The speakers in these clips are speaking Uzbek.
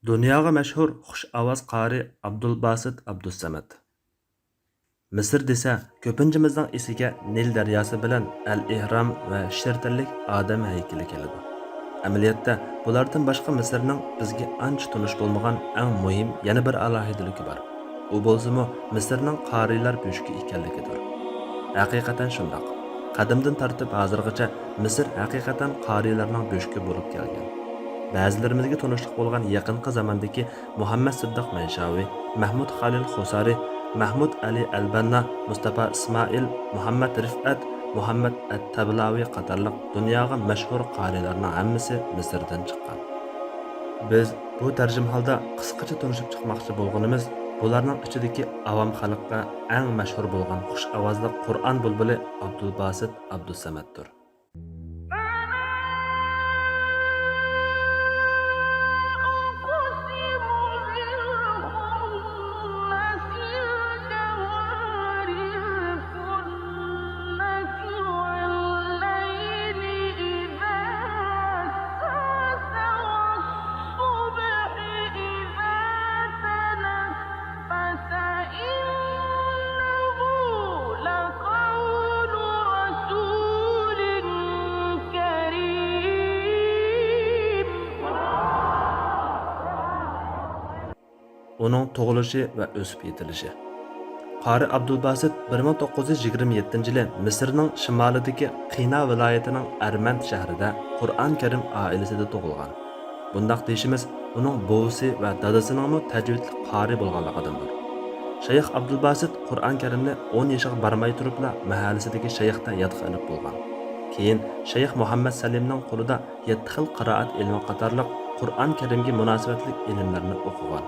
Dunyoga mashhur xush ovoz qari Abdulbasit Abdussamad. Misr desa, ko'pinchimizning esiga Nil daryosi bilan Al-Ihrom va Shirtillik odam haykali keladi. Amaliyotda bulardan boshqa Misrning bizga ancha tunish bo'lmagan eng muhim yana bir alohidaligi bor. U bo'lsa-mu Misrning qarilar bo'shki ekanligidir. Haqiqatan shundoq. Qadimdan tortib hozirgacha Misr haqiqatan qarilarning bo'shki bo'lib kelgan. Ba'zilarimizga tanishliq bo'lgan yaqinqi zamondagi Muhammad Siddiq Manshaviy, Mahmud Xalil Xosari, Mahmud Ali Albanna, Mustafa Ismoil, Muhammad Rifat, Muhammad At-Tablaviy qatorliq dunyoga mashhur qarilarning hammasi Misrdan chiqqan. Biz bu tarjimahalda qisqacha tanishib chiqmoqchi bo'lganimiz bularning ichidagi avam xalqqa eng mashhur bo'lgan xush ovozli Qur'on bulbuli Abdulbasit Abdusamaddir. Onun tug'ilishi va o'sib yetilishi. Qari Abdulbasit 1927-yili Misrning shimolidagi Qina viloyatining Armand shahrida Qur'on Karim oilasida tug'ilgan. Bundaq deyishimiz, uning buvisi va dadasining tajvidli qari bo'lganligidandir. Shayx Abdulbasit Qur'on Karimni 10 yoshga barmay turibla mahallasidagi shayxdan yodga olib bo'lgan. Keyin Shayx Muhammad Salimning qo'lida 7 xil qiroat ilmi qatorliq Qur'on Karimga munosabatli ilmlarni o'qigan.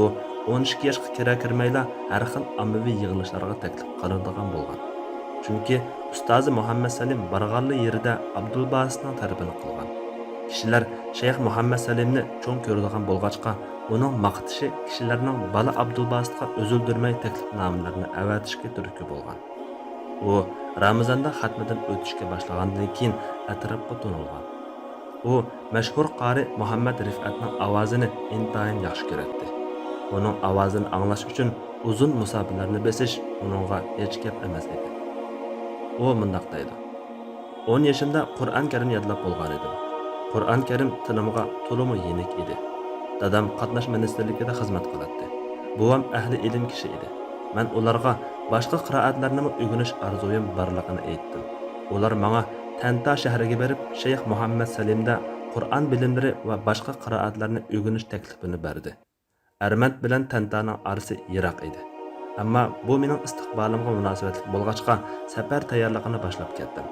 U 12 yoshga kira-kirmayla har xil ommaviy yig'ilishlarga taklif qilinadigan bo'lgan. Chunki ustozi Muhammad Salim borganli yerida Abdulbasitning tarbiya qilgan. Kishilar Shayx Muhammad Salimni cho'ng ko'radigan bo'lg'achqa, uning maqtishi kishilarning bola Abdulbasitga o'zildirmay taklifnomalarni avatishga turtki bo'lgan. U Ramazonda xatmidan o'tishga boshlagandan keyin atrofga to'nilgan. U mashhur qari Muhammad Rifatning ovozini intayin yaxshi ko'radi. Onun ovozini anglash uchun uzun musobalarni besish uningga hech gap emas edi. U mundaq deydi: 10 yoshimda Qur'on Karim yodlab bo'lgan edim. Qur'on Karim tilimga to'liq yenik edi. Dadam qatnash ministerligida xizmat qiladi. Buvam ahli ilm kishi edi. Men ularga boshqa qiroatlarni o'rganish orzuyim borligini aytdim. Ular menga Tanta shahriga berib, Shayx Muhammad Salimda Qur'on bilimlari va boshqa qiroatlarni o'rganish taklifini berdi. Armand bilan Tantaning orasi yiroq edi. Ammo bu mening istiqbolimga munosabatli bo'lg'achqa safar tayyorligini boshlab ketdim.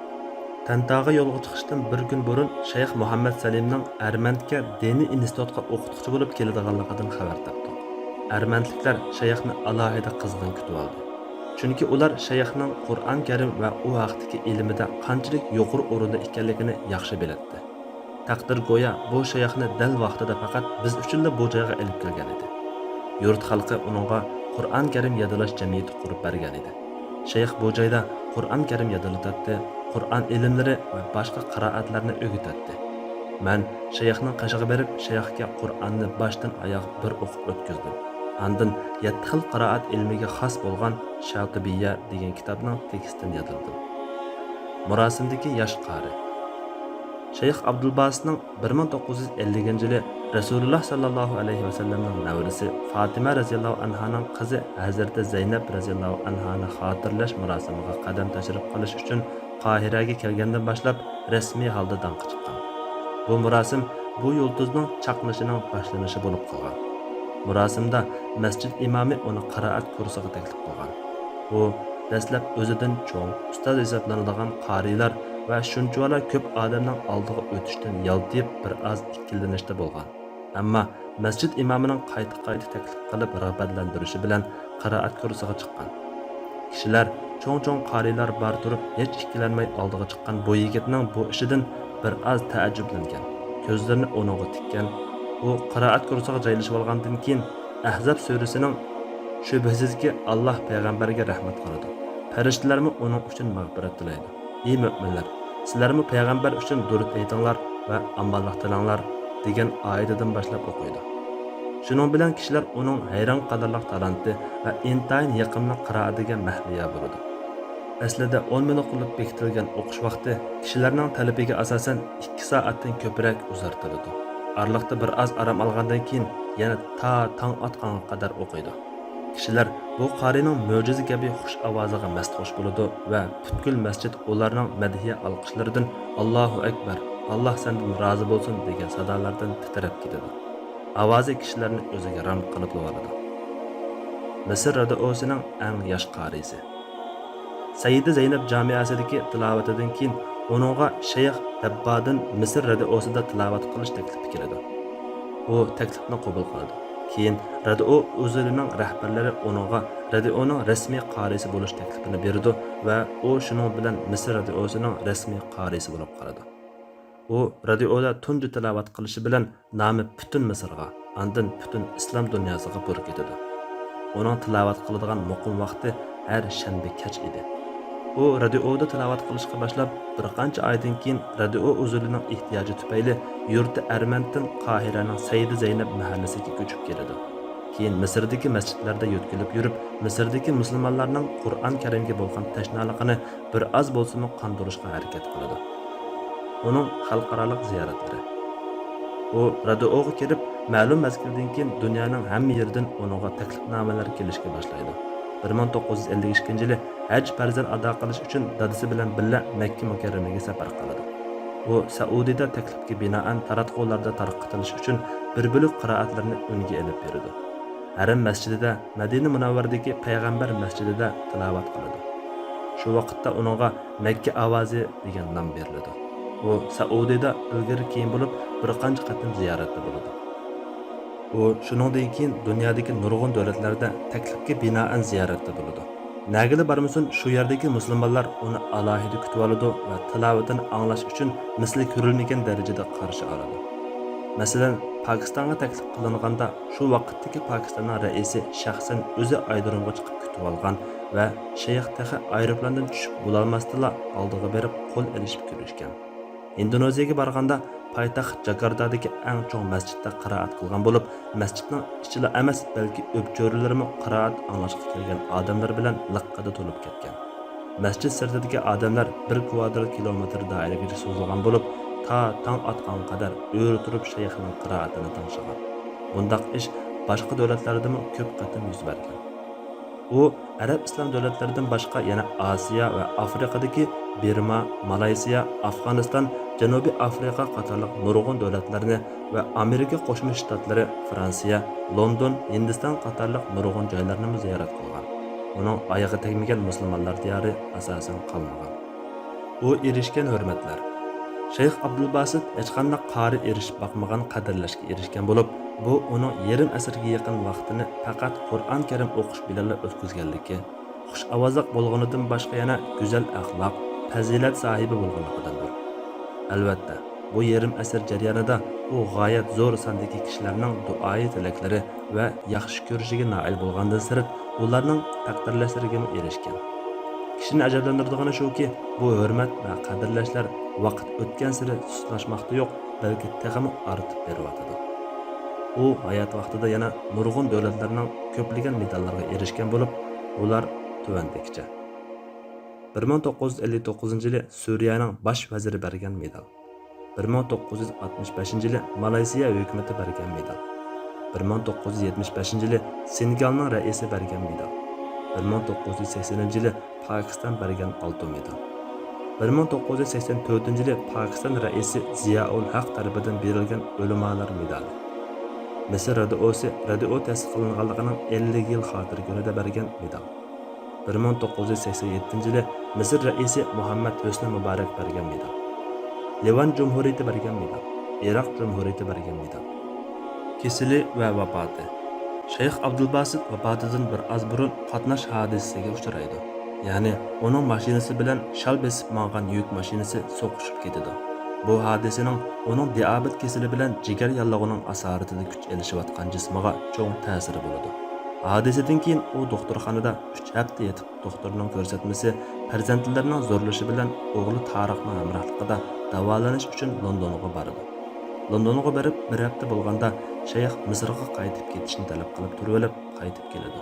Tantaga yo'lga chiqishdan bir kun burun Shayx Muhammad Salimning Armandga diniy institutga o'qituvchi bo'lib keladiganligidan xabar topdik. Armandliklar Shayxni alohida qizg'in kutib oldi. Chunki ular Shayxning Qur'on Karim va u vaqtdagi ilmida qanchalik yuqori o'rinda ekanligini yaxshi biladi. Taqdir go'yo bu Shayxni dal vaqtida faqat biz uchun bu joyga olib kelgan edi. Yurt xalqi uningga Qur'on Karim yodlash jamiyati qurib bergan edi. Shayx bu joyda Qur'on Karim yodlatdi, Qur'on ilmlari va boshqa qiroatlarni o'rgatdi. Men Shayxning qashig'i berib, Shayxga Qur'onni boshdan oyoq bir o'qib o'tkazdim. Andin 7 xil qiroat ilmiga xos bo'lgan Shatibiyya degan kitobning tekstini yodladim. Murosimdagi yosh qari Shayx Abdulbasitning 1950-yili Rasululloh sallallohu alayhi va sallamning navrisi Fatima radhiyallohu anhaning qizi Hazrati Zaynab radhiyallohu anhani xotirlash murosimiga qadam tashrif qilish uchun Qohiraga kelgandan boshlab rasmiy holda danqa chiqqan. Bu murosim bu yulduzning chaqnashining boshlanishi bo'lib qolgan. Murosimda masjid imomi uni qiroat kursiga taklif qilgan. U dastlab o'zidan cho'ng ustoz hisoblanadigan qarilar va shunchalar ko'p odamning oldiga o'tishdan yaltib bir oz ikkilanishda bo'lgan. Ammo masjid imomining qayta taklif qilib rag'batlantirishi bilan qiroat kursiga chiqqan. Kishilar cho'ng qarilar bar turib hech ikkilanmay oldiga chiqqan bu yigitning bu ishidan bir oz taajjublangan. Ko'zlarini uningga tikkan. U qiroat kursiga joylashib olgandan keyin Ahzab surasining shubhasizki Alloh payg'ambarga rahmat qiladi. Farishtalarmi uning uchun mag'firat tilaydi. Ey mu'minlar, sizlarmi payg'ambar uchun durud aytinglar va omonlik tilanglar degan oyatidan boshlab o'qiydi. Shuning bilan kishilar uning hayron qolarliq talanti va intayin yoqimli qiroatiga mahliyo bo'ladi. Aslida 10 minut qilib bekitilgan o'qish vaqti kishilarning talabiga asosan 2 soatdan ko'proq uzartiriladi. Arliqda bir oz orom olgandan keyin yana tong otqanga qadar o'qiydi. Kishilar bu qarining mo'jiza kabi xush ovoziga mast-xush bo'ladi va butkul masjid ularning madhiya olqishlaridan Allohu akbar, Alloh sendan rozi bo'lsin degan sadolardan titrab ketadi. Ovozi kishilarni o'ziga ram qilib oladi. Misr radiosining eng yosh qarisi Sayyida Zaynab jamiasidagi tilovatidan keyin uningga Shayx Dabbodin Misr radiosida tilovat qilish taklifi keladi. U taklifni qabul qiladi. Keyin radio o'zlarining rahbarlari uningga radioning rasmiy qarisi bo'lish taklifini berdi va u shuning bilan Misr radiosining rasmiy qarisi bo'lib qoladi. U radioda tunji tilovat qilishi bilan nomi butun Misrga, andin butun islom dunyosiga bo'lib ketadi. Uning tilovat qiladigan muqim vaqti har shanba kech edi. U radioda tilovat qilishga boshlab bir qancha oydan keyin radio o'zlining ehtiyoji tufayli yurti Armandan Qohiraning Sayyida Zaynab mahallasiga ko'chib keladi. Keyin Misrdagi masjidlarda yo'tkilib yurib, Misrdagi musulmonlarning Qur'on Karimga bo'lgan tashnaligini bir oz bo'lsa-mu qondirishga harakat qiladi. Uning xalqaro ziyoratlari. U radioga kelib, ma'lum mazgildan keyin dunyoning hamma yeridan uningga taklifnomalar kelishga boshlaydi. 1952-yili haj farzan ado qilish uchun dadasi bilan birga Makka mukarramaga safar qiladi. U Saudiyada taklifga binoan taratqularda tarqatilish uchun bir bo'liq qiroatlarni unga elib berdi. Haram masjidida, Madina Munavvaradagi payg'ambar masjidida tilovat qiladi. Shu vaqtda uningga Makka ovozi degan nom beriladi. U Saudiyada ilgari keyin bo'lib bir qancha qatim ziyoratda bo'ladi. U shuningdek keyin dunyodagi nurg'un davlatlarda taklifga binoan ziyoratda bo'ladi. Nagili barmasin shu yerdagi musulmonlar uni alohida kutib oladi va tilovatini anglash uchun misli ko'rilmagan darajada qarshi oladi. Masalan, Pokistonga taklif qilinganda shu vaqtdagi Pokistonning raisi shaxsan o'zi aydirimga chiqib kutib olgan va shayx taxa aeroplandan tushib bo'lolmasdila oldiga berib qo'l ilishib ko'rishgan. Indoneziyaga borganda poytaxt Jakartadagi eng chong masjidda qiroat qilgan bo'lib, masjidning ichida emas, balki o'pcho'rilarimi qiroat anglashga kelgan odamlar bilan liqqada to'lib ketgan. Masjid sirtidagi odamlar 1 kvadrat kilometr doiraga so'zilgan bo'lib, tong otqanga qadar o'ri turib shayxning qiroatini tinglagan. Bundaq ish boshqa davlatlardami ko'p qatim yuz bergan. U Arab islom davlatlaridan boshqa yana Osiyo va Afrikadagi Birma, Malayziya, Afg'oniston, Janubiy Afrika qatorliq nurg'un davlatlarni va Amerika Qo'shma Shtatlari, Fransiya, London, Hindiston qatorliq nurg'un joylarni ziyorat qilgan. Uning oyog'i tegmagan musulmonlar diyori asosan qolmagan. U erishgan hurmatlar. Shayx Abdulbasit hech qanday qari erishib boqmagan qadrlashga erishgan bo'lib, bu uning yarim asrga yaqin vaqtini faqat Qur'on Karim o'qish bilan o'tkazganligi, xush ovozli bo'lganidan boshqa yana go'zal axloq, fazilat sohibi bo'lganligidandir. Albatta, bu yarim asr jarayonida u g'oyat zo'r sondagi kishilarning duoyi tilaklari va yaxshi ko'rishiga noil bo'lgandan sirt, ularning taqdirlashlariga erishgan. Kishini ajablantirdigani shuki, bu hurmat va qadrlashlar vaqt o'tgan sari sustlashmoqda yo'q, balki texmi ortib beryotadi. U hayot vaqtida yana nurg'un davlatlarning ko'plagan medallarga erishgan bo'lib, ular tuvandagicha. 1959-yili Suriyaning bosh vaziri bergan medal. 1965-yili Malayziya hukumati bergan medal. 1975-yili Senegalning raisi bergan medal. 1980-yili Pokiston bergan oltin medal. 1984-yili Pokiston raisi Ziyaul Haq tarafidan berilgan o'limalar medali. Misr radiosi radio ta'sis qilinganligining 50 yil xotiri kunida bergan medal. 1987-yili Misr raisi Muhammad Husni Muborak bergan medal. Livan Jumhuriyati bergan medal. Iroq Jumhuriyati bergan medal. Kesili va vafoti. Shayx Abdulbasit vafotidan bir oz burun qatnash hodisasiga uchraydi. Ya'ni uning mashinasi bilan shal besib mang'an yuk mashinasi so'qishib ketadi. Bu hodisaning uning diabet kesili bilan jigar yallog'ining asoratida kuch elishayotgan jismiga cho'ng ta'siri bo'ladi. Hodisadan keyin u doktorxonada 3 hafta yetib, doktorning ko'rsatmasi farzandlarining zo'rlashi bilan o'g'li Tariqning hamrohligida davolanish uchun Londonga bordi. Londonga borib bir hafta bo'lganda shayx Misrga qaytib ketishni talab qilib turib olib qaytib keladi.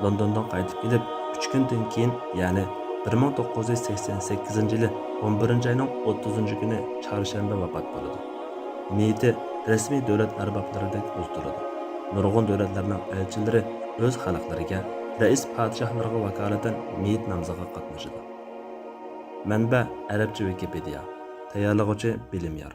Londondan qaytib kelib 3 kundan keyin, ya'ni 1988 yili 11 ayning 30 kuni chorshanba vafot bo'ladi. Meyiti rasmiy davlat arboblaridek o'zdiriladi. Nurg'un davlatlarning elchilari o'z xalqlariga, rais podshohlarga vakolatan meyit namoziga qatnashadi. Manba Arabcha Wikipedia. Tayyorlovchi bilimyor.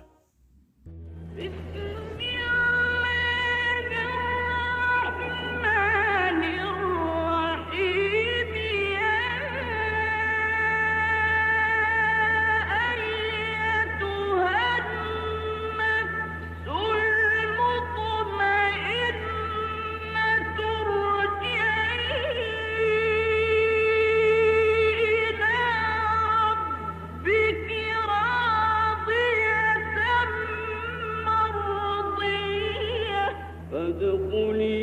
فادخلي